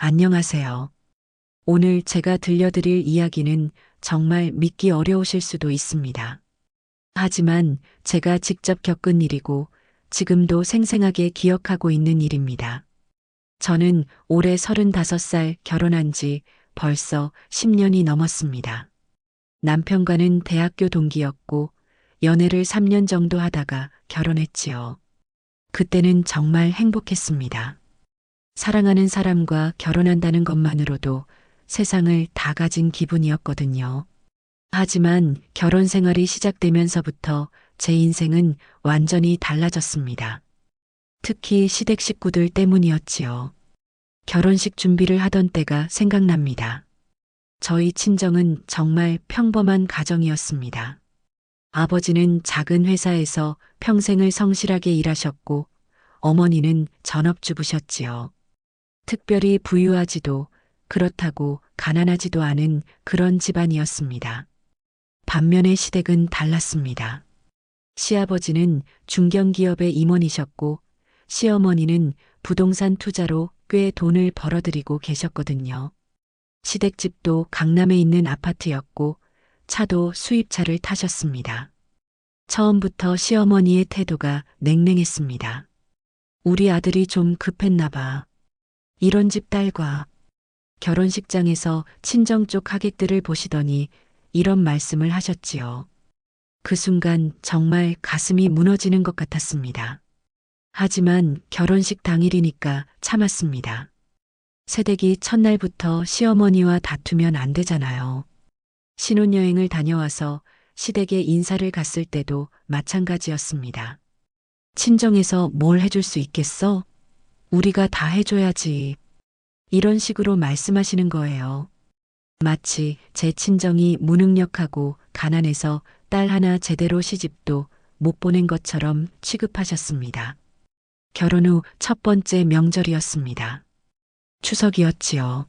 안녕하세요. 오늘 제가 들려드릴 이야기는 정말 믿기 어려우실 수도 있습니다. 하지만 제가 직접 겪은 일이고 지금도 생생하게 기억하고 있는 일입니다. 저는 올해 35살 결혼한 지 벌써 10년이 넘었습니다. 남편과는 대학교 동기였고 연애를 3년 정도 하다가 결혼했지요. 그때는 정말 행복했습니다. 사랑하는 사람과 결혼한다는 것만으로도 세상을 다 가진 기분이었거든요. 하지만 결혼 생활이 시작되면서부터 제 인생은 완전히 달라졌습니다. 특히 시댁 식구들 때문이었지요. 결혼식 준비를 하던 때가 생각납니다. 저희 친정은 정말 평범한 가정이었습니다. 아버지는 작은 회사에서 평생을 성실하게 일하셨고 어머니는 전업주부셨지요. 특별히 부유하지도 그렇다고 가난하지도 않은 그런 집안이었습니다. 반면에 시댁은 달랐습니다. 시아버지는 중견기업의 임원이셨고 시어머니는 부동산 투자로 꽤 돈을 벌어들이고 계셨거든요. 시댁집도 강남에 있는 아파트였고 차도 수입차를 타셨습니다. 처음부터 시어머니의 태도가 냉랭했습니다. 우리 아들이 좀 급했나 봐. 이런 집 딸과 결혼식장에서 친정 쪽 하객들을 보시더니 이런 말씀을 하셨지요. 그 순간 정말 가슴이 무너지는 것 같았습니다. 하지만 결혼식 당일이니까 참았습니다. 새댁이 첫날부터 시어머니와 다투면 안 되잖아요. 신혼여행을 다녀와서 시댁에 인사를 갔을 때도 마찬가지였습니다. 친정에서 뭘 해줄 수 있겠어? 우리가 다 해줘야지. 이런 식으로 말씀하시는 거예요. 마치 제 친정이 무능력하고 가난해서 딸 하나 제대로 시집도 못 보낸 것처럼 취급하셨습니다. 결혼 후 첫 번째 명절이었습니다. 추석이었지요.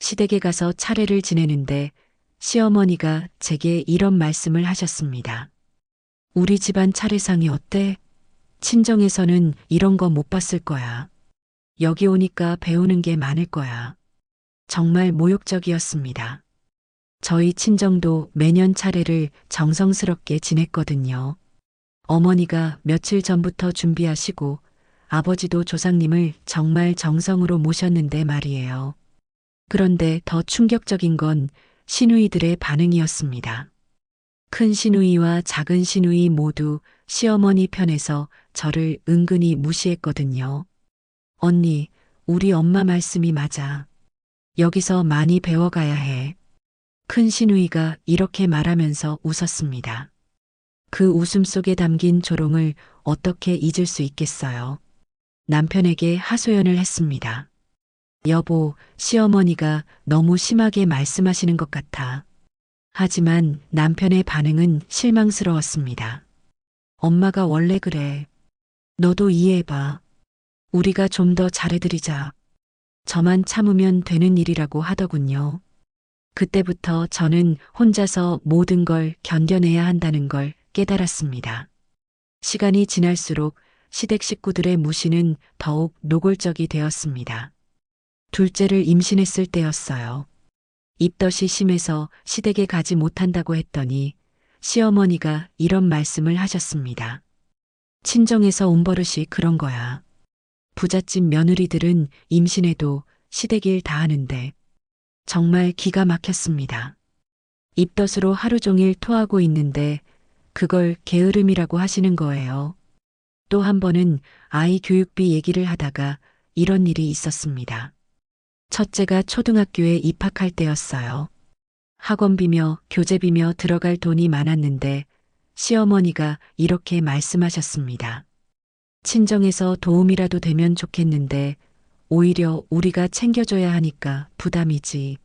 시댁에 가서 차례를 지내는데 시어머니가 제게 이런 말씀을 하셨습니다. 우리 집안 차례상이 어때? 친정에서는 이런 거 못 봤을 거야. 여기 오니까 배우는 게 많을 거야. 정말 모욕적이었습니다. 저희 친정도 매년 차례를 정성스럽게 지냈거든요. 어머니가 며칠 전부터 준비하시고 아버지도 조상님을 정말 정성으로 모셨는데 말이에요. 그런데 더 충격적인 건 시누이들의 반응이었습니다. 큰 시누이와 작은 시누이 모두 시어머니 편에서 저를 은근히 무시했거든요. 언니, 우리 엄마 말씀이 맞아. 여기서 많이 배워가야 해. 큰 시누이가 이렇게 말하면서 웃었습니다. 그 웃음 속에 담긴 조롱을 어떻게 잊을 수 있겠어요. 남편에게 하소연을 했습니다. 여보, 시어머니가 너무 심하게 말씀하시는 것 같아. 하지만 남편의 반응은 실망스러웠습니다. 엄마가 원래 그래. 너도 이해해봐. 우리가 좀 더 잘해드리자. 저만 참으면 되는 일이라고 하더군요. 그때부터 저는 혼자서 모든 걸 견뎌내야 한다는 걸 깨달았습니다. 시간이 지날수록 시댁 식구들의 무시는 더욱 노골적이 되었습니다. 둘째를 임신했을 때였어요. 입덧이 심해서 시댁에 가지 못한다고 했더니 시어머니가 이런 말씀을 하셨습니다. 친정에서 온 버릇이 그런 거야. 부잣집 며느리들은 임신해도 시댁 일 다 하는데 정말 기가 막혔습니다. 입덧으로 하루 종일 토하고 있는데 그걸 게으름이라고 하시는 거예요. 또 한 번은 아이 교육비 얘기를 하다가 이런 일이 있었습니다. 첫째가 초등학교에 입학할 때였어요. 학원비며 교재비며 들어갈 돈이 많았는데 시어머니가 이렇게 말씀하셨습니다. 친정에서 도움이라도 되면 좋겠는데 오히려 우리가 챙겨줘야 하니까 부담이지.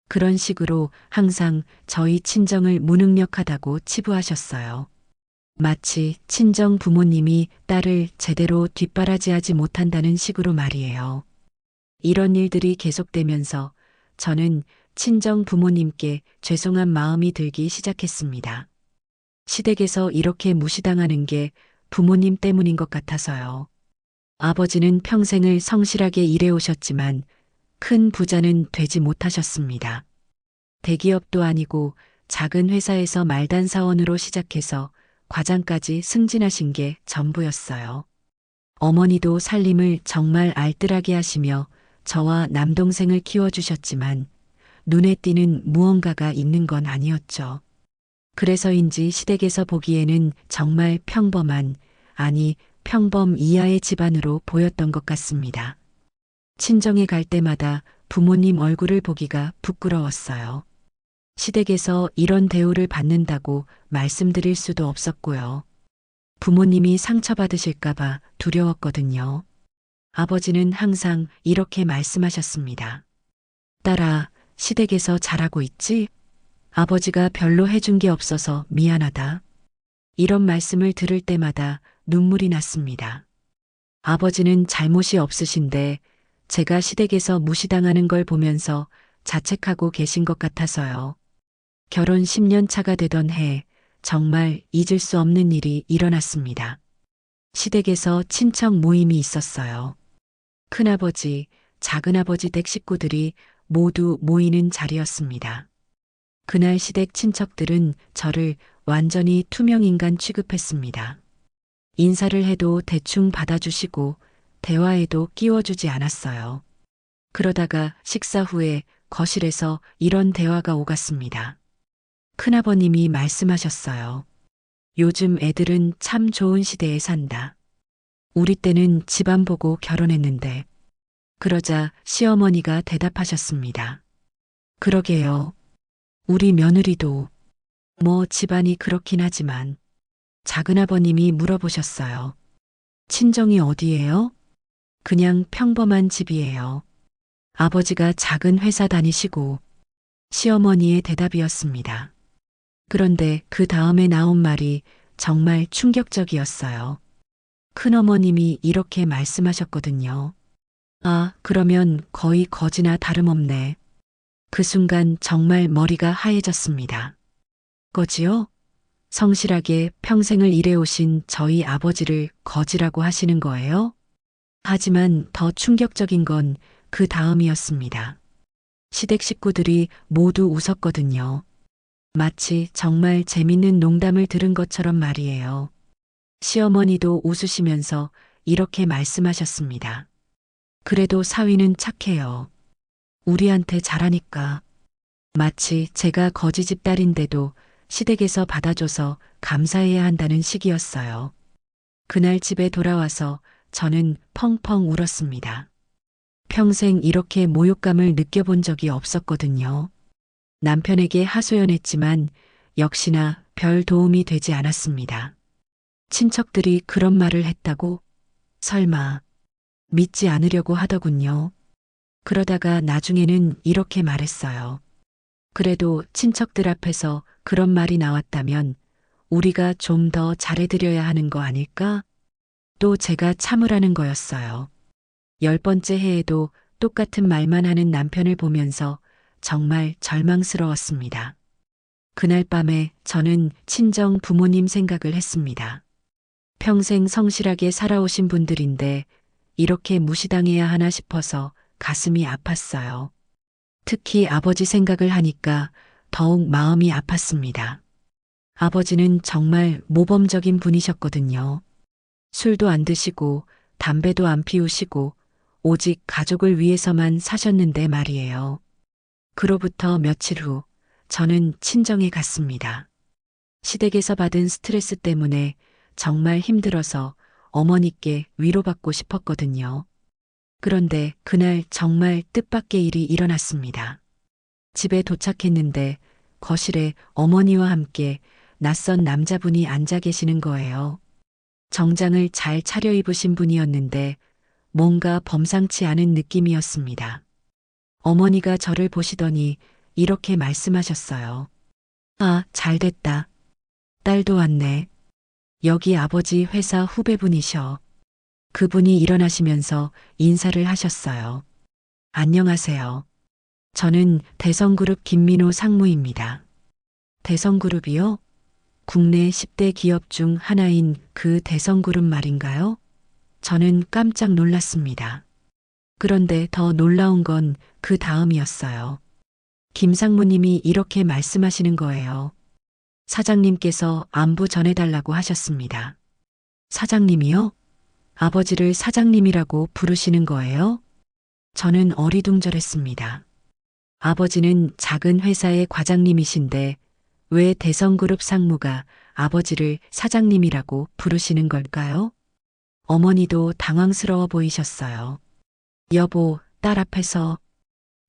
그런 식으로 항상 저희 친정을 무능력하다고 치부하셨어요. 마치 친정 부모님이 딸을 제대로 뒷바라지하지 못한다는 식으로 말이에요. 이런 일들이 계속되면서 저는 친정 부모님께 죄송한 마음이 들기 시작했습니다. 시댁에서 이렇게 무시당하는 게 부모님 때문인 것 같아서요. 아버지는 평생을 성실하게 일해오셨지만 큰 부자는 되지 못하셨습니다. 대기업도 아니고 작은 회사에서 말단 사원으로 시작해서 과장까지 승진하신 게 전부였어요. 어머니도 살림을 정말 알뜰하게 하시며 저와 남동생을 키워주셨지만 눈에 띄는 무언가가 있는 건 아니었죠. 그래서인지 시댁에서 보기에는 정말 평범한, 아니 평범 이하의 집안으로 보였던 것 같습니다. 친정에 갈 때마다 부모님 얼굴을 보기가 부끄러웠어요. 시댁에서 이런 대우를 받는다고 말씀드릴 수도 없었고요. 부모님이 상처받으실까봐 두려웠거든요. 아버지는 항상 이렇게 말씀하셨습니다. 딸아, 시댁에서 잘하고 있지? 아버지가 별로 해준 게 없어서 미안하다. 이런 말씀을 들을 때마다 눈물이 났습니다. 아버지는 잘못이 없으신데 제가 시댁에서 무시당하는 걸 보면서 자책하고 계신 것 같아서요. 결혼 10년 차가 되던 해 정말 잊을 수 없는 일이 일어났습니다. 시댁에서 친척 모임이 있었어요. 큰아버지, 작은아버지 댁 식구들이 모두 모이는 자리였습니다. 그날 시댁 친척들은 저를 완전히 투명인간 취급했습니다. 인사를 해도 대충 받아주시고 대화에도 끼워주지 않았어요. 그러다가 식사 후에 거실에서 이런 대화가 오갔습니다. 큰아버님이 말씀하셨어요. 요즘 애들은 참 좋은 시대에 산다. 우리 때는 집안 보고 결혼했는데. 그러자 시어머니가 대답하셨습니다. 그러게요. 우리 며느리도 뭐 집안이 그렇긴 하지만 작은아버님이 물어보셨어요. 친정이 어디예요? 그냥 평범한 집이에요. 아버지가 작은 회사 다니시고 시어머니의 대답이었습니다. 그런데 그 다음에 나온 말이 정말 충격적이었어요. 큰어머님이 이렇게 말씀하셨거든요. 아, 그러면 거의 거지나 다름없네. 그 순간 정말 머리가 하얘졌습니다. 거지요? 성실하게 평생을 일해오신 저희 아버지를 거지라고 하시는 거예요? 하지만 더 충격적인 건 그 다음이었습니다. 시댁 식구들이 모두 웃었거든요. 마치 정말 재밌는 농담을 들은 것처럼 말이에요. 시어머니도 웃으시면서 이렇게 말씀하셨습니다. 그래도 사위는 착해요. 우리한테 잘하니까. 마치 제가 거지집 딸인데도 시댁에서 받아줘서 감사해야 한다는 식이었어요. 그날 집에 돌아와서 저는 펑펑 울었습니다. 평생 이렇게 모욕감을 느껴본 적이 없었거든요. 남편에게 하소연했지만 역시나 별 도움이 되지 않았습니다. 친척들이 그런 말을 했다고? 설마 믿지 않으려고 하더군요. 그러다가 나중에는 이렇게 말했어요. 그래도 친척들 앞에서 그런 말이 나왔다면 우리가 좀 더 잘해드려야 하는 거 아닐까? 또 제가 참으라는 거였어요. 10번째 해에도 똑같은 말만 하는 남편을 보면서 정말 절망스러웠습니다. 그날 밤에 저는 친정 부모님 생각을 했습니다. 평생 성실하게 살아오신 분들인데 이렇게 무시당해야 하나 싶어서 가슴이 아팠어요. 특히 아버지 생각을 하니까 더욱 마음이 아팠습니다. 아버지는 정말 모범적인 분이셨거든요. 술도 안 드시고 담배도 안 피우시고 오직 가족을 위해서만 사셨는데 말이에요. 그로부터 며칠 후 저는 친정에 갔습니다. 시댁에서 받은 스트레스 때문에 정말 힘들어서 어머니께 위로받고 싶었거든요. 그런데 그날 정말 뜻밖의 일이 일어났습니다. 집에 도착했는데 거실에 어머니와 함께 낯선 남자분이 앉아 계시는 거예요. 정장을 잘 차려입으신 분이었는데 뭔가 범상치 않은 느낌이었습니다. 어머니가 저를 보시더니 이렇게 말씀하셨어요. 아, 잘됐다. 딸도 왔네. 여기 아버지 회사 후배분이셔. 그분이 일어나시면서 인사를 하셨어요. 안녕하세요. 저는 대성그룹 김민호 상무입니다. 대성그룹이요? 국내 10대 기업 중 하나인 그 대성그룹 말인가요? 저는 깜짝 놀랐습니다. 그런데 더 놀라운 건 그 다음이었어요. 김상무님이 이렇게 말씀하시는 거예요. 사장님께서 안부 전해달라고 하셨습니다. 사장님이요? 아버지를 사장님이라고 부르시는 거예요? 저는 어리둥절했습니다. 아버지는 작은 회사의 과장님이신데 왜 대성그룹 상무가 아버지를 사장님이라고 부르시는 걸까요? 어머니도 당황스러워 보이셨어요. 여보, 딸 앞에서.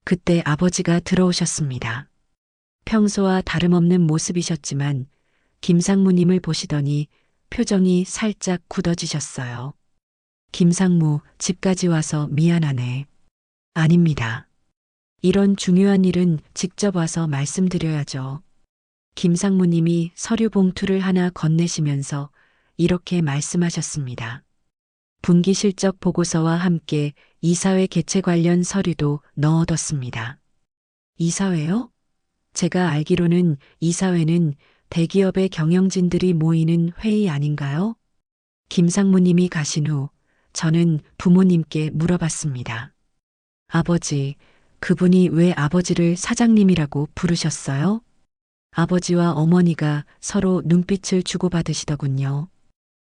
그때 아버지가 들어오셨습니다. 평소와 다름없는 모습이셨지만 김상무님을 보시더니 표정이 살짝 굳어지셨어요. 김상무, 집까지 와서 미안하네. 아닙니다. 이런 중요한 일은 직접 와서 말씀드려야죠. 김상무님이 서류 봉투를 하나 건네시면서 이렇게 말씀하셨습니다. 분기 실적 보고서와 함께 이사회 개최 관련 서류도 넣어뒀습니다. 이사회요? 제가 알기로는 이사회는 대기업의 경영진들이 모이는 회의 아닌가요? 김상무님이 가신 후 저는 부모님께 물어봤습니다. 아버지, 그분이 왜 아버지를 사장님이라고 부르셨어요? 아버지와 어머니가 서로 눈빛을 주고받으시더군요.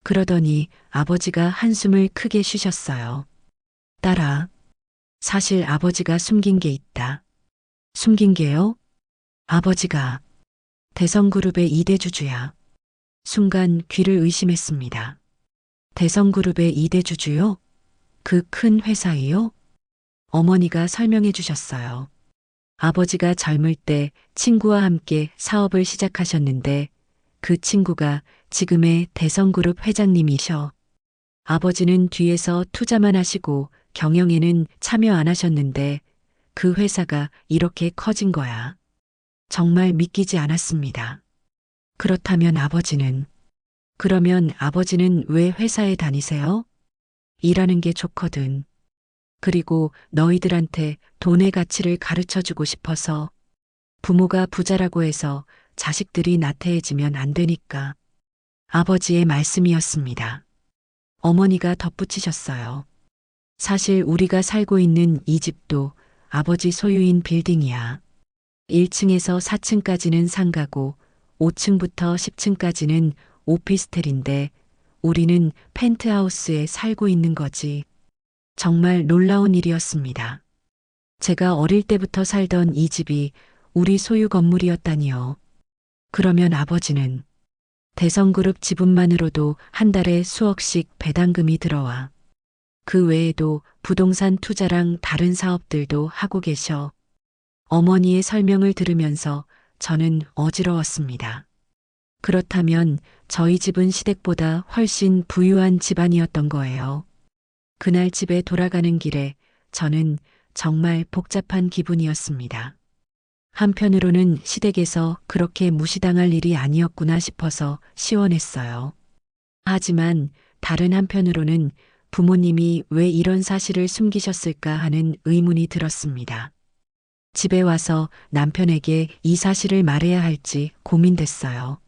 그러더니 아버지가 한숨을 크게 쉬셨어요. 딸아, 사실 아버지가 숨긴 게 있다. 숨긴 게요? 아버지가 대성그룹의 2대 주주야. 순간 귀를 의심했습니다. 대성그룹의 2대 주주요? 그 큰 회사이요? 어머니가 설명해 주셨어요. 아버지가 젊을 때 친구와 함께 사업을 시작하셨는데 그 친구가 지금의 대성그룹 회장님이셔. 아버지는 뒤에서 투자만 하시고 경영에는 참여 안 하셨는데 그 회사가 이렇게 커진 거야. 정말 믿기지 않았습니다. 그렇다면 그러면 아버지는 왜 회사에 다니세요? 일하는 게 좋거든. 그리고 너희들한테 돈의 가치를 가르쳐 주고 싶어서 부모가 부자라고 해서 자식들이 나태해지면 안 되니까. 아버지의 말씀이었습니다. 어머니가 덧붙이셨어요. 사실 우리가 살고 있는 이 집도 아버지 소유인 빌딩이야. 1층에서 4층까지는 상가고 5층부터 10층까지는 오피스텔인데 우리는 펜트하우스에 살고 있는 거지. 정말 놀라운 일이었습니다. 제가 어릴 때부터 살던 이 집이 우리 소유 건물이었다니요. 그러면 아버지는 대성그룹 지분만으로도 한 달에 수억씩 배당금이 들어와. 그 외에도 부동산 투자랑 다른 사업들도 하고 계셔. 어머니의 설명을 들으면서 저는 어지러웠습니다. 그렇다면 저희 집은 시댁보다 훨씬 부유한 집안이었던 거예요. 그날 집에 돌아가는 길에 저는 정말 복잡한 기분이었습니다. 한편으로는 시댁에서 그렇게 무시당할 일이 아니었구나 싶어서 시원했어요. 하지만 다른 한편으로는 부모님이 왜 이런 사실을 숨기셨을까 하는 의문이 들었습니다. 집에 와서 남편에게 이 사실을 말해야 할지 고민됐어요.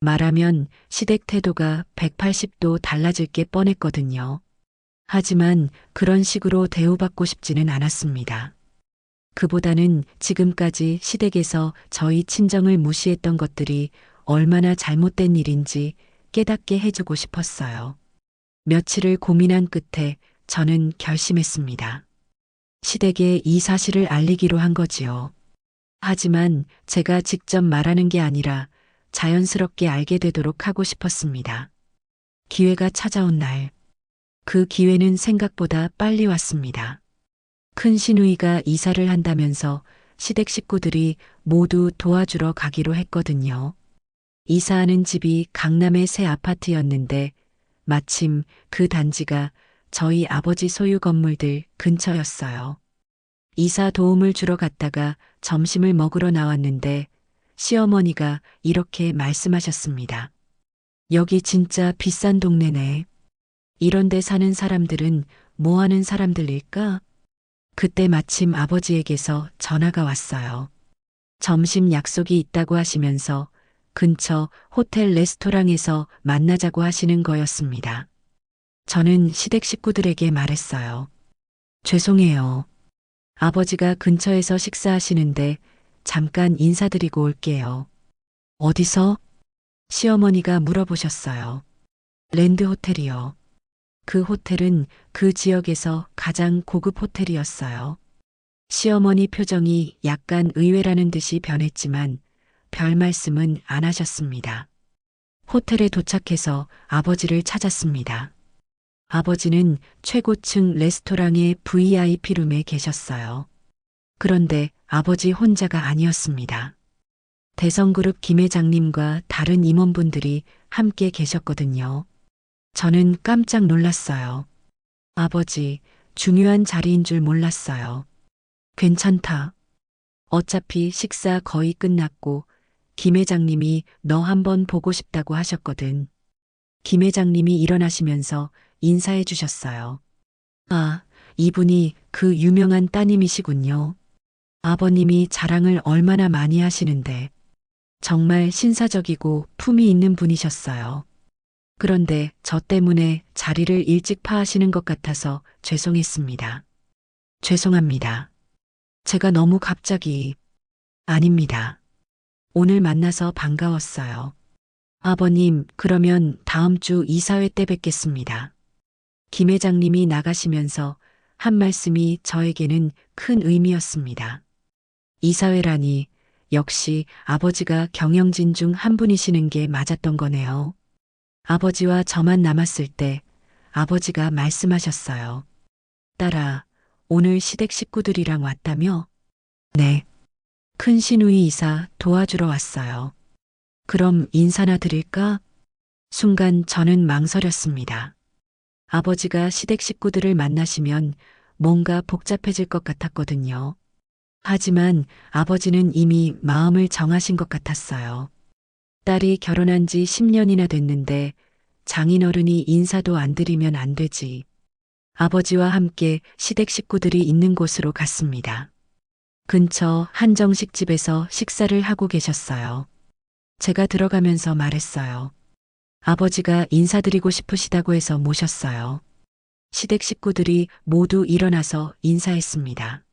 말하면 시댁 태도가 180도 달라질 게 뻔했거든요. 하지만 그런 식으로 대우받고 싶지는 않았습니다. 그보다는 지금까지 시댁에서 저희 친정을 무시했던 것들이 얼마나 잘못된 일인지 깨닫게 해주고 싶었어요. 며칠을 고민한 끝에 저는 결심했습니다. 시댁에 이 사실을 알리기로 한 거지요. 하지만 제가 직접 말하는 게 아니라 자연스럽게 알게 되도록 하고 싶었습니다. 기회가 찾아온 날, 그 기회는 생각보다 빨리 왔습니다. 큰 시누이가 이사를 한다면서 시댁 식구들이 모두 도와주러 가기로 했거든요. 이사하는 집이 강남의 새 아파트였는데 마침 그 단지가 저희 아버지 소유 건물들 근처였어요. 이사 도움을 주러 갔다가 점심을 먹으러 나왔는데 시어머니가 이렇게 말씀하셨습니다. 여기 진짜 비싼 동네네. 이런 데 사는 사람들은 뭐 하는 사람들일까? 그때 마침 아버지에게서 전화가 왔어요. 점심 약속이 있다고 하시면서 근처 호텔 레스토랑에서 만나자고 하시는 거였습니다. 저는 시댁 식구들에게 말했어요. 죄송해요. 아버지가 근처에서 식사하시는데 잠깐 인사드리고 올게요. 어디서? 시어머니가 물어보셨어요. 랜드 호텔이요. 그 호텔은 그 지역에서 가장 고급 호텔이었어요. 시어머니 표정이 약간 의외라는 듯이 변했지만 별 말씀은 안 하셨습니다. 호텔에 도착해서 아버지를 찾았습니다. 아버지는 최고층 레스토랑의 VIP룸에 계셨어요. 그런데 아버지 혼자가 아니었습니다. 대성그룹 김 회장님과 다른 임원분들이 함께 계셨거든요. 저는 깜짝 놀랐어요. 아버지, 중요한 자리인 줄 몰랐어요. 괜찮다. 어차피 식사 거의 끝났고 김 회장님이 너 한번 보고 싶다고 하셨거든. 김 회장님이 일어나시면서 인사해 주셨어요. 아, 이분이 그 유명한 따님이시군요. 아버님이 자랑을 얼마나 많이 하시는데 정말 신사적이고 품이 있는 분이셨어요. 그런데 저 때문에 자리를 일찍 파하시는 것 같아서 죄송했습니다. 죄송합니다. 제가 너무 갑자기. 아닙니다. 오늘 만나서 반가웠어요. 아버님, 그러면 다음 주 이사회 때 뵙겠습니다. 김 회장님이 나가시면서 한 말씀이 저에게는 큰 의미였습니다. 이사회라니 역시 아버지가 경영진 중 한 분이시는 게 맞았던 거네요. 아버지와 저만 남았을 때 아버지가 말씀하셨어요. 딸아, 오늘 시댁 식구들이랑 왔다며? 네. 큰 시누이 이사 도와주러 왔어요. 그럼 인사나 드릴까? 순간 저는 망설였습니다. 아버지가 시댁 식구들을 만나시면 뭔가 복잡해질 것 같았거든요. 하지만 아버지는 이미 마음을 정하신 것 같았어요. 딸이 결혼한 지 10년이나 됐는데 장인어른이 인사도 안 드리면 안 되지. 아버지와 함께 시댁 식구들이 있는 곳으로 갔습니다. 근처 한정식집에서 식사를 하고 계셨어요. 제가 들어가면서 말했어요. 아버지가 인사드리고 싶으시다고 해서 모셨어요. 시댁 식구들이 모두 일어나서 인사했습니다.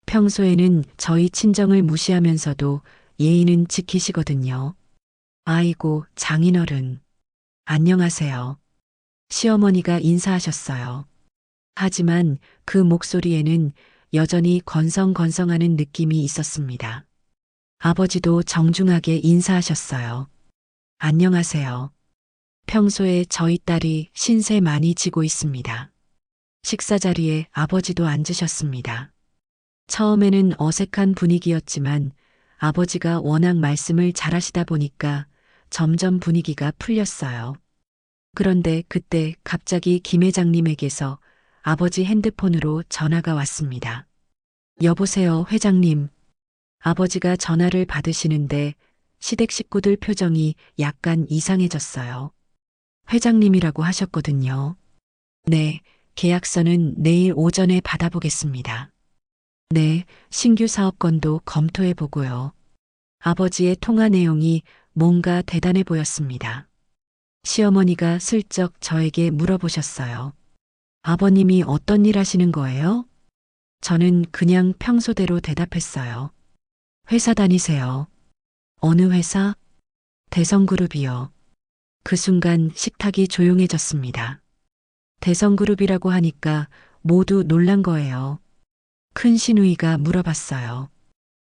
평소에는 저희 친정을 무시하면서도 예의는 지키시거든요. 아이고, 장인어른. 안녕하세요. 시어머니가 인사하셨어요. 하지만 그 목소리에는 여전히 건성건성하는 느낌이 있었습니다. 아버지도 정중하게 인사하셨어요. 안녕하세요. 평소에 저희 딸이 신세 많이 지고 있습니다. 식사 자리에 아버지도 앉으셨습니다. 처음에는 어색한 분위기였지만 아버지가 워낙 말씀을 잘하시다 보니까 점점 분위기가 풀렸어요. 그런데 그때 갑자기 김 회장님에게서 아버지 핸드폰으로 전화가 왔습니다. 여보세요, 회장님. 아버지가 전화를 받으시는데 시댁 식구들 표정이 약간 이상해졌어요. 회장님이라고 하셨거든요. 네, 계약서는 내일 오전에 받아보겠습니다. 네, 신규 사업권도 검토해 보고요. 아버지의 통화 내용이 뭔가 대단해 보였습니다. 시어머니가 슬쩍 저에게 물어보셨어요. 아버님이 어떤 일 하시는 거예요? 저는 그냥 평소대로 대답했어요. 회사 다니세요. 어느 회사? 대성그룹이요. 그 순간 식탁이 조용해졌습니다. 대성그룹이라고 하니까 모두 놀란 거예요. 큰 시누이가 물어봤어요.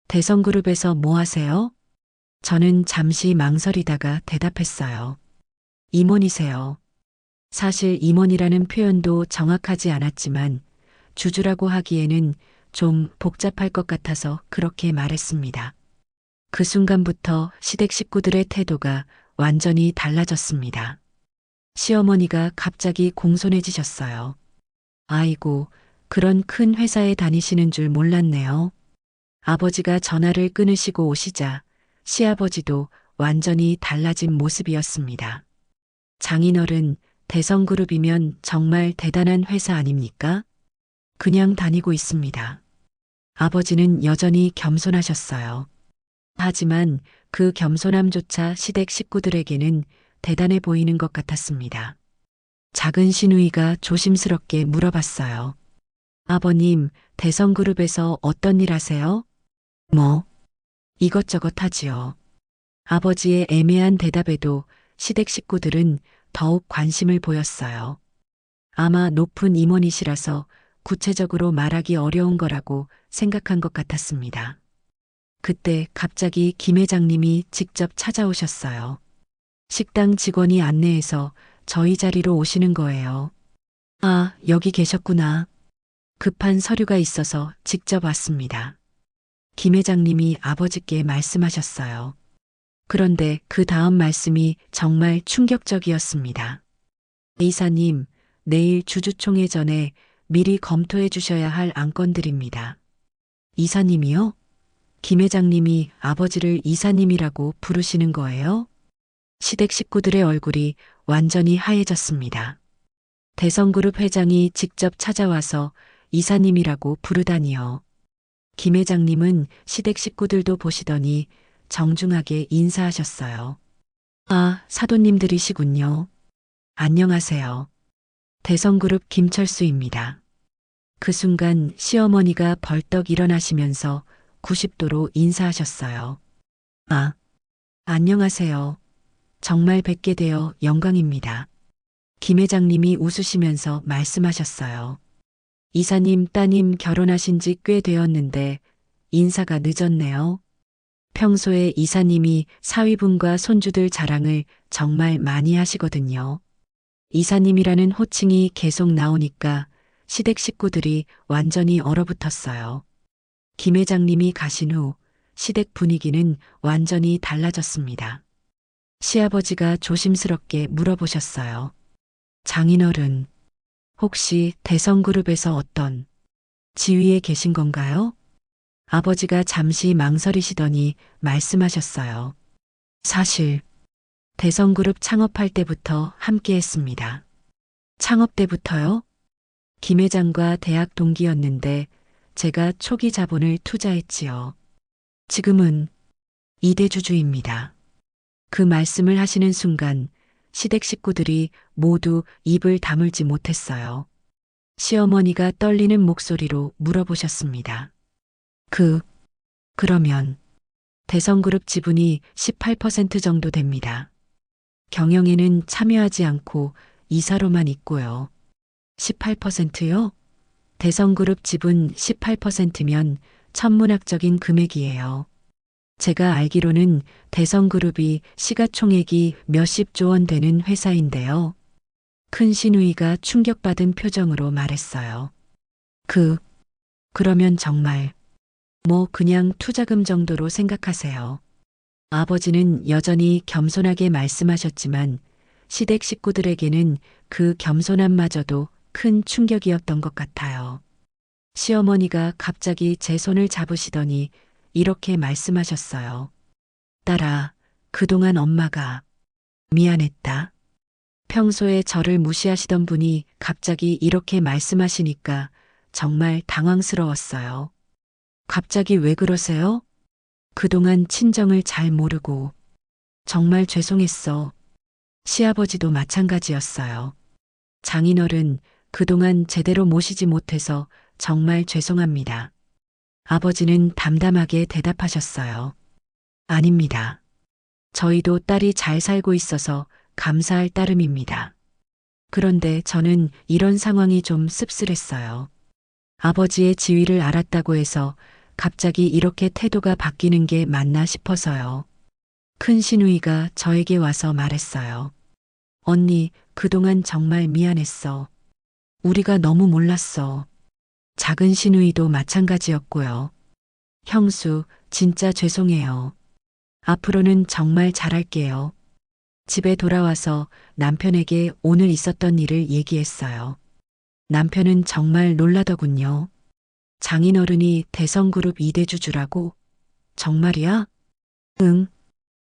대성그룹에서 뭐 하세요? 저는 잠시 망설이다가 대답했어요. 임원이세요. 사실 임원이라는 표현도 정확하지 않았지만 주주라고 하기에는 좀 복잡할 것 같아서 그렇게 말했습니다. 그 순간부터 시댁 식구들의 태도가 완전히 달라졌습니다. 시어머니가 갑자기 공손해지셨어요. 아이고, 그런 큰 회사에 다니시는 줄 몰랐네요. 아버지가 전화를 끊으시고 오시자 시아버지도 완전히 달라진 모습이었습니다. 장인어른, 대성그룹이면 정말 대단한 회사 아닙니까? 그냥 다니고 있습니다. 아버지는 여전히 겸손하셨어요. 하지만 그 겸손함조차 시댁 식구들에게는 대단해 보이는 것 같았습니다. 작은 시누이가 조심스럽게 물어봤어요. 아버님, 대성그룹에서 어떤 일 하세요? 뭐, 이것저것 하지요. 아버지의 애매한 대답에도 시댁 식구들은 더욱 관심을 보였어요. 아마 높은 임원이시라서 구체적으로 말하기 어려운 거라고 생각한 것 같았습니다. 그때 갑자기 김 회장님이 직접 찾아오셨어요. 식당 직원이 안내해서 저희 자리로 오시는 거예요. 아, 여기 계셨구나. 급한 서류가 있어서 직접 왔습니다. 김 회장님이 아버지께 말씀하셨어요. 그런데 그 다음 말씀이 정말 충격적이었습니다. 이사님, 내일 주주총회 전에 미리 검토해 주셔야 할 안건들입니다. 이사님이요? 김 회장님이 아버지를 이사님이라고 부르시는 거예요? 시댁 식구들의 얼굴이 완전히 하얘졌습니다. 대성그룹 회장이 직접 찾아와서 이사님이라고 부르다니요. 김 회장님은 시댁 식구들도 보시더니 정중하게 인사하셨어요. 아, 사돈님들이시군요. 안녕하세요. 대성그룹 김철수입니다. 그 순간 시어머니가 벌떡 일어나시면서 90도로 인사하셨어요. 아, 안녕하세요. 정말 뵙게 되어 영광입니다. 김 회장님이 웃으시면서 말씀하셨어요. 이사님 따님 결혼하신 지 꽤 되었는데 인사가 늦었네요. 평소에 이사님이 사위분과 손주들 자랑을 정말 많이 하시거든요. 이사님이라는 호칭이 계속 나오니까 시댁 식구들이 완전히 얼어붙었어요. 김 회장님이 가신 후 시댁 분위기는 완전히 달라졌습니다. 시아버지가 조심스럽게 물어보셨어요. 장인어른, 혹시 대성그룹에서 어떤 지위에 계신 건가요? 아버지가 잠시 망설이시더니 말씀하셨어요. 사실 대성그룹 창업할 때부터 함께 했습니다. 창업 때부터요? 김 회장과 대학 동기였는데 제가 초기 자본을 투자했지요. 지금은 이대주주입니다. 그 말씀을 하시는 순간 시댁 식구들이 모두 입을 다물지 못했어요. 시어머니가 떨리는 목소리로 물어보셨습니다. 그러면 대성그룹 지분이 18% 정도 됩니다. 경영에는 참여하지 않고 이사로만 있고요. 18%요? 대성그룹 지분 18%면 천문학적인 금액이에요. 제가 알기로는 대성그룹이 시가총액이 몇십조 원 되는 회사인데요. 큰 시누이가 충격받은 표정으로 말했어요. 그러면 정말 그냥 투자금 정도로 생각하세요. 아버지는 여전히 겸손하게 말씀하셨지만 시댁 식구들에게는 그 겸손함마저도 큰 충격이었던 것 같아요. 시어머니가 갑자기 제 손을 잡으시더니 이렇게 말씀하셨어요. 딸아, 그동안 엄마가 미안했다. 평소에 저를 무시하시던 분이 갑자기 이렇게 말씀하시니까 정말 당황스러웠어요. 갑자기 왜 그러세요? 그동안 친정을 잘 모르고 정말 죄송했어. 시아버지도 마찬가지였어요. 장인어른, 그동안 제대로 모시지 못해서 정말 죄송합니다. 아버지는 담담하게 대답하셨어요. 아닙니다. 저희도 딸이 잘 살고 있어서 감사할 따름입니다. 그런데 저는 이런 상황이 좀 씁쓸했어요. 아버지의 지위를 알았다고 해서 갑자기 이렇게 태도가 바뀌는 게 맞나 싶어서요. 큰 시누이가 저에게 와서 말했어요. 언니, 그동안 정말 미안했어. 우리가 너무 몰랐어. 작은 시누이도 마찬가지였고요. 형수, 진짜 죄송해요. 앞으로는 정말 잘할게요. 집에 돌아와서 남편에게 오늘 있었던 일을 얘기했어요. 남편은 정말 놀라더군요. 장인어른이 대성그룹 이대주주라고? 정말이야? 응.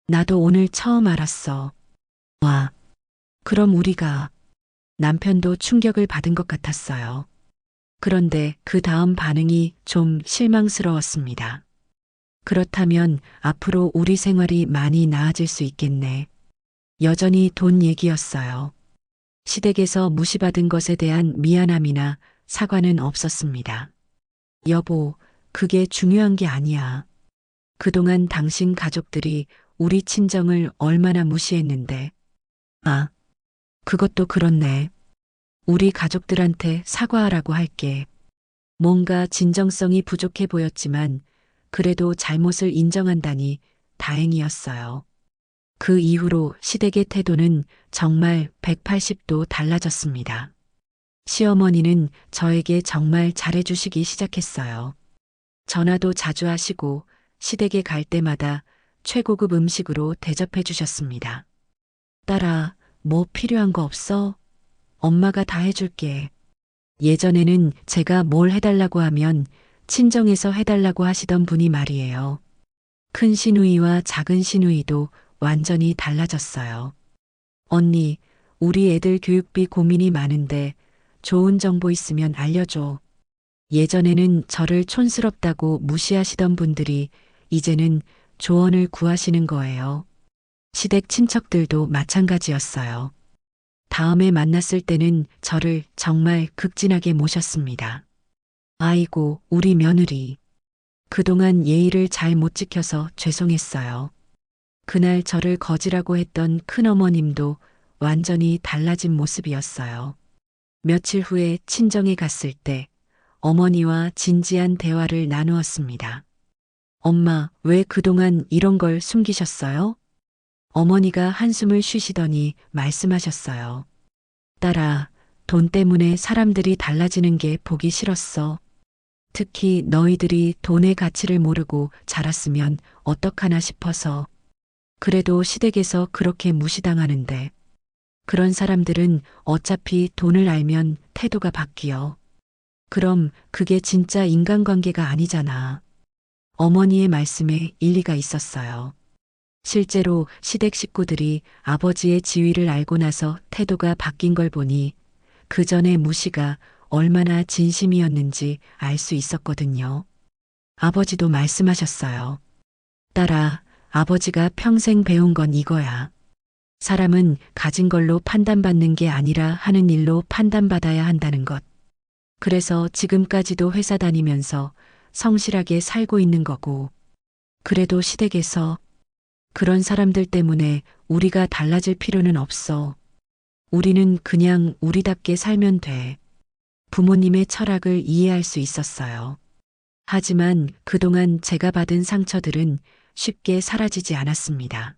나도 오늘 처음 알았어. 와. 그럼 우리가 남편도 충격을 받은 것 같았어요. 그런데 그 다음 반응이 좀 실망스러웠습니다. 그렇다면 앞으로 우리 생활이 많이 나아질 수 있겠네. 여전히 돈 얘기였어요. 시댁에서 무시받은 것에 대한 미안함이나 사과는 없었습니다. 여보, 그게 중요한 게 아니야. 그동안 당신 가족들이 우리 친정을 얼마나 무시했는데. 아, 그것도 그렇네. 우리 가족들한테 사과하라고 할게. 뭔가 진정성이 부족해 보였지만 그래도 잘못을 인정한다니 다행이었어요. 그 이후로 시댁의 태도는 정말 180도 달라졌습니다. 시어머니는 저에게 정말 잘해주시기 시작했어요. 전화도 자주 하시고 시댁에 갈 때마다 최고급 음식으로 대접해 주셨습니다. 딸아, 뭐 필요한 거 없어? 엄마가 다 해줄게. 예전에는 제가 뭘 해달라고 하면 친정에서 해달라고 하시던 분이 말이에요. 큰 시누이와 작은 시누이도 완전히 달라졌어요. 언니, 우리 애들 교육비 고민이 많은데 좋은 정보 있으면 알려줘. 예전에는 저를 촌스럽다고 무시하시던 분들이 이제는 조언을 구하시는 거예요. 시댁 친척들도 마찬가지였어요. 다음에 만났을 때는 저를 정말 극진하게 모셨습니다. 아이고, 우리 며느리. 그동안 예의를 잘 못 지켜서 죄송했어요. 그날 저를 거지라고 했던 큰어머님도 완전히 달라진 모습이었어요. 며칠 후에 친정에 갔을 때 어머니와 진지한 대화를 나누었습니다. 엄마, 왜 그동안 이런 걸 숨기셨어요? 어머니가 한숨을 쉬시더니 말씀하셨어요. 딸아, 돈 때문에 사람들이 달라지는 게 보기 싫었어. 특히 너희들이 돈의 가치를 모르고 자랐으면 어떡하나 싶어서. 그래도 시댁에서 그렇게 무시당하는데. 그런 사람들은 어차피 돈을 알면 태도가 바뀌어. 그럼 그게 진짜 인간관계가 아니잖아. 어머니의 말씀에 일리가 있었어요. 실제로 시댁 식구들이 아버지의 지위를 알고 나서 태도가 바뀐 걸 보니 그 전의 무시가 얼마나 진심이었는지 알 수 있었거든요. 아버지도 말씀하셨어요. 딸아, 아버지가 평생 배운 건 이거야. 사람은 가진 걸로 판단받는 게 아니라 하는 일로 판단받아야 한다는 것. 그래서 지금까지도 회사 다니면서 성실하게 살고 있는 거고. 그래도 시댁에서 그런 사람들 때문에 우리가 달라질 필요는 없어. 우리는 그냥 우리답게 살면 돼. 부모님의 철학을 이해할 수 있었어요. 하지만 그동안 제가 받은 상처들은 쉽게 사라지지 않았습니다.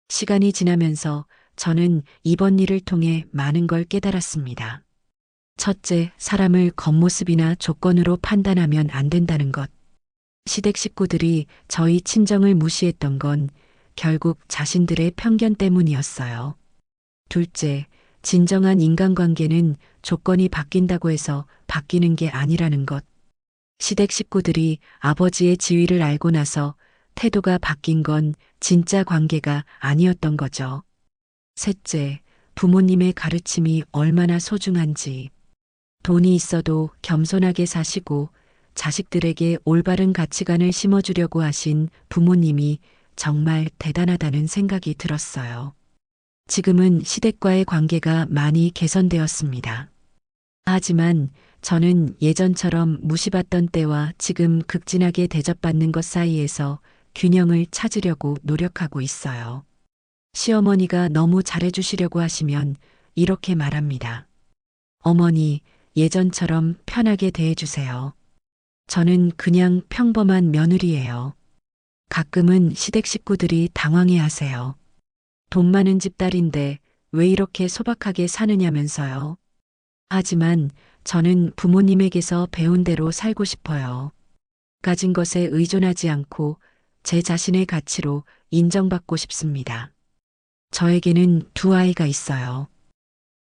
시간이 지나면서 저는 이번 일을 통해 많은 걸 깨달았습니다. 첫째, 사람을 겉모습이나 조건으로 판단하면 안 된다는 것. 시댁 식구들이 저희 친정을 무시했던 건 결국 자신들의 편견 때문이었어요. 둘째, 진정한 인간관계는 조건이 바뀐다고 해서 바뀌는 게 아니라는 것. 시댁 식구들이 아버지의 지위를 알고 나서 태도가 바뀐 건 진짜 관계가 아니었던 거죠. 셋째, 부모님의 가르침이 얼마나 소중한지. 돈이 있어도 겸손하게 사시고 자식들에게 올바른 가치관을 심어주려고 하신 부모님이 정말 대단하다는 생각이 들었어요. 지금은 시댁과의 관계가 많이 개선되었습니다. 하지만 저는 예전처럼 무시받던 때와 지금 극진하게 대접받는 것 사이에서 균형을 찾으려고 노력하고 있어요. 시어머니가 너무 잘해주시려고 하시면 이렇게 말합니다. 어머니, 예전처럼 편하게 대해주세요. 저는 그냥 평범한 며느리예요. 가끔은 시댁 식구들이 당황해 하세요. 돈 많은 집 딸인데 왜 이렇게 소박하게 사느냐면서요. 하지만 저는 부모님에게서 배운 대로 살고 싶어요. 가진 것에 의존하지 않고 제 자신의 가치로 인정받고 싶습니다. 저에게는 두 아이가 있어요.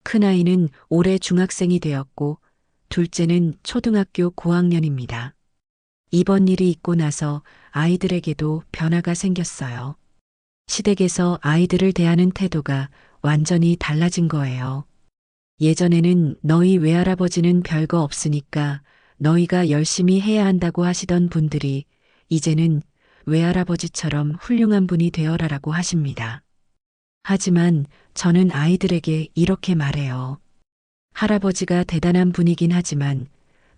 큰아이는 올해 중학생이 되었고 둘째는 초등학교 고학년입니다. 이번 일이 있고 나서 아이들에게도 변화가 생겼어요. 시댁에서 아이들을 대하는 태도가 완전히 달라진 거예요. 예전에는 너희 외할아버지는 별거 없으니까 너희가 열심히 해야 한다고 하시던 분들이 이제는 외할아버지처럼 훌륭한 분이 되어라라고 하십니다. 하지만 저는 아이들에게 이렇게 말해요. 할아버지가 대단한 분이긴 하지만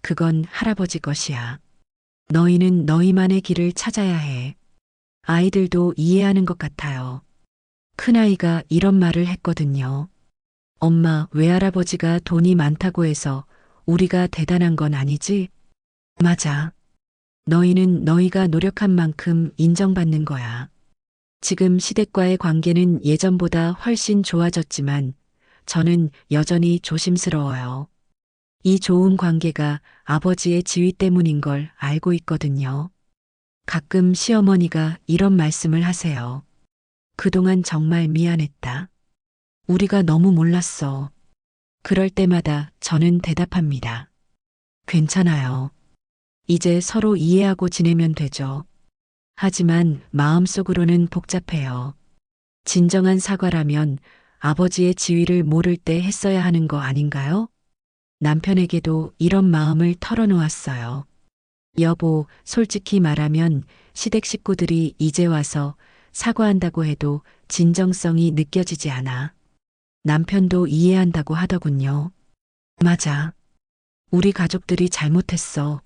그건 할아버지 것이야. 너희는 너희만의 길을 찾아야 해. 아이들도 이해하는 것 같아요. 큰아이가 이런 말을 했거든요. 엄마, 외할아버지가 돈이 많다고 해서 우리가 대단한 건 아니지? 맞아. 너희는 너희가 노력한 만큼 인정받는 거야. 지금 시댁과의 관계는 예전보다 훨씬 좋아졌지만 저는 여전히 조심스러워요. 이 좋은 관계가 아버지의 지위 때문인 걸 알고 있거든요. 가끔 시어머니가 이런 말씀을 하세요. 그동안 정말 미안했다. 우리가 너무 몰랐어. 그럴 때마다 저는 대답합니다. 괜찮아요. 이제 서로 이해하고 지내면 되죠. 하지만 마음속으로는 복잡해요. 진정한 사과라면 아버지의 지위를 모를 때 했어야 하는 거 아닌가요? 남편에게도 이런 마음을 털어놓았어요. 여보, 솔직히 말하면 시댁 식구들이 이제 와서 사과한다고 해도 진정성이 느껴지지 않아. 남편도 이해한다고 하더군요. 맞아. 우리 가족들이 잘못했어.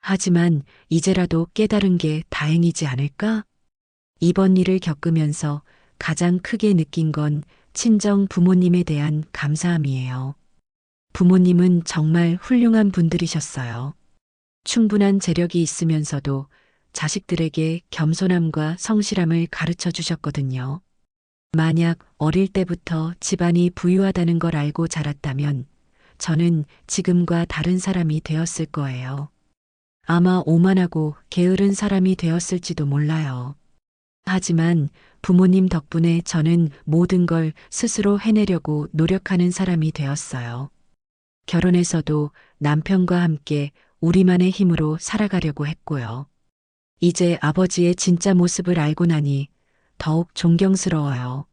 하지만 이제라도 깨달은 게 다행이지 않을까? 이번 일을 겪으면서 가장 크게 느낀 건 친정 부모님에 대한 감사함이에요. 부모님은 정말 훌륭한 분들이셨어요. 충분한 재력이 있으면서도 자식들에게 겸손함과 성실함을 가르쳐 주셨거든요. 만약 어릴 때부터 집안이 부유하다는 걸 알고 자랐다면 저는 지금과 다른 사람이 되었을 거예요. 아마 오만하고 게으른 사람이 되었을지도 몰라요. 하지만 부모님 덕분에 저는 모든 걸 스스로 해내려고 노력하는 사람이 되었어요. 결혼해서도 남편과 함께 우리만의 힘으로 살아가려고 했고요. 이제 아버지의 진짜 모습을 알고 나니 더욱 존경스러워요.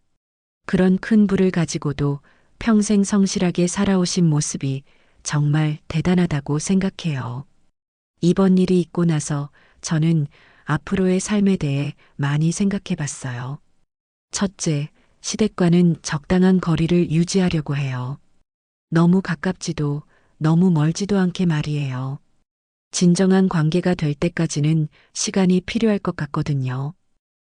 그런 큰 부를 가지고도 평생 성실하게 살아오신 모습이 정말 대단하다고 생각해요. 이번 일이 있고 나서 저는 앞으로의 삶에 대해 많이 생각해 봤어요. 첫째, 시댁과는 적당한 거리를 유지하려고 해요. 너무 가깝지도 너무 멀지도 않게 말이에요. 진정한 관계가 될 때까지는 시간이 필요할 것 같거든요.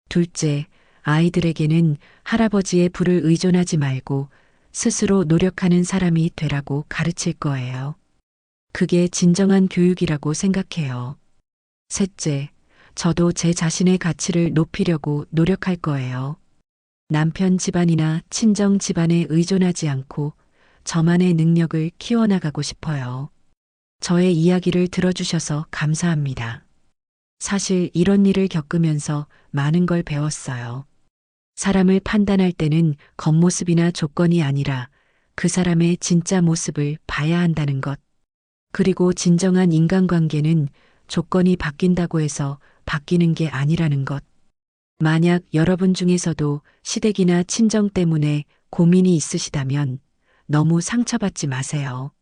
둘째, 아이들에게는 할아버지의 부를 의존하지 말고 스스로 노력하는 사람이 되라고 가르칠 거예요. 그게 진정한 교육이라고 생각해요. 셋째, 저도 제 자신의 가치를 높이려고 노력할 거예요. 남편 집안이나 친정 집안에 의존하지 않고 저만의 능력을 키워나가고 싶어요. 저의 이야기를 들어주셔서 감사합니다. 사실 이런 일을 겪으면서 많은 걸 배웠어요. 사람을 판단할 때는 겉모습이나 조건이 아니라 그 사람의 진짜 모습을 봐야 한다는 것. 그리고 진정한 인간관계는 조건이 바뀐다고 해서 바뀌는 게 아니라는 것. 만약 여러분 중에서도 시댁이나 친정 때문에 고민이 있으시다면 너무 상처받지 마세요.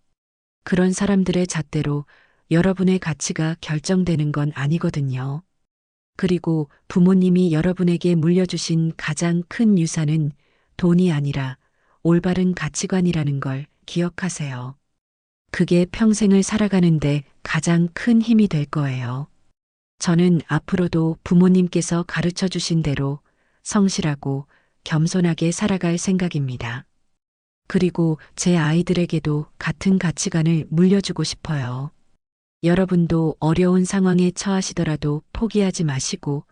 그런 사람들의 잣대로 여러분의 가치가 결정되는 건 아니거든요. 그리고 부모님이 여러분에게 물려주신 가장 큰 유산은 돈이 아니라 올바른 가치관이라는 걸 기억하세요. 그게 평생을 살아가는데 가장 큰 힘이 될 거예요. 저는 앞으로도 부모님께서 가르쳐 주신 대로 성실하고 겸손하게 살아갈 생각입니다. 그리고 제 아이들에게도 같은 가치관을 물려주고 싶어요. 여러분도 어려운 상황에 처하시더라도 포기하지 마시고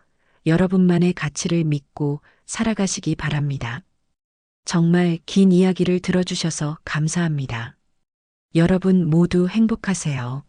여러분만의 가치를 믿고 살아가시기 바랍니다. 정말 긴 이야기를 들어주셔서 감사합니다. 여러분 모두 행복하세요.